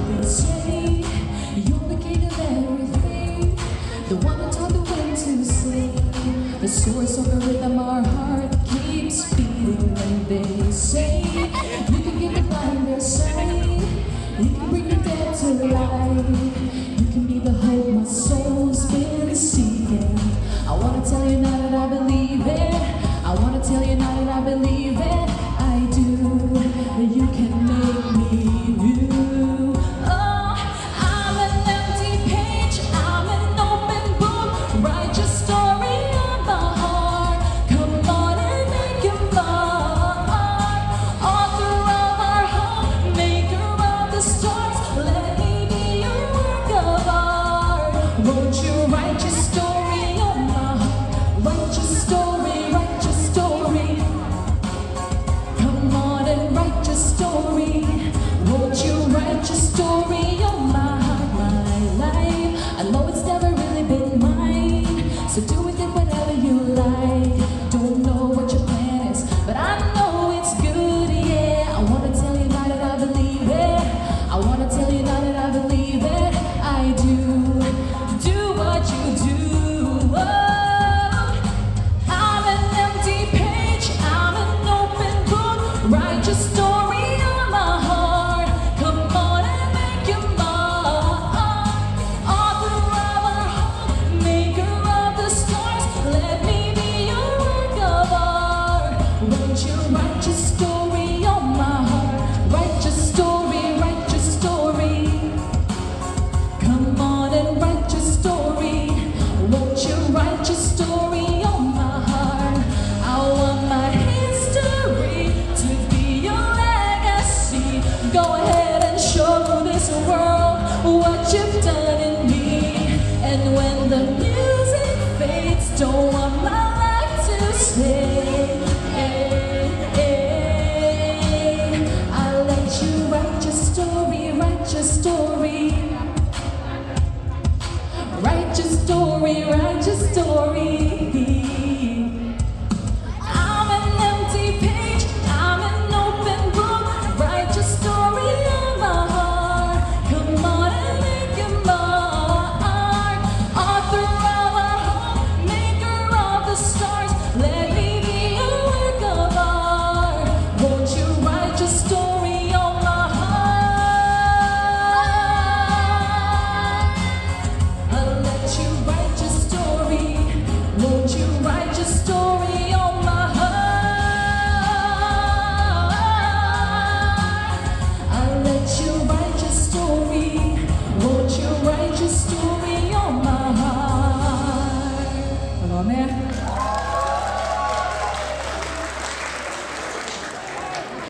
They say you're the king of everything, the one that taught the wind to sing, the source of the rhythm our heart keeps beating. And they say you can give the blind their sight, you can bring the dead to life, you can be the hope my soul's been seeking. I wanna tell you now that I believe it, I wanna tell you now that I believe it, I do, that you can make me new. Oh, I'm an empty page, I'm an open book, write your story on my heart, come on and make it mine. Author of our heart, maker of the stars, let me be your work of art. Won't you write your story on my heart, write your story, write your story. Come on and write your story. Won't you write your story on my heart, my life? I know it's never really been mine, so do with it whatever you like. Don't know what your plan is, but I know it's good, yeah. I wanna tell you now that I believe it, I wanna tell you now that I believe it, I do. Do what you do. Oh, I'm an empty page, I'm an open book, write your story on my heart, come on and make it mine. Author of our heart, maker of the stars, let me be your work of art. Won't you write your story?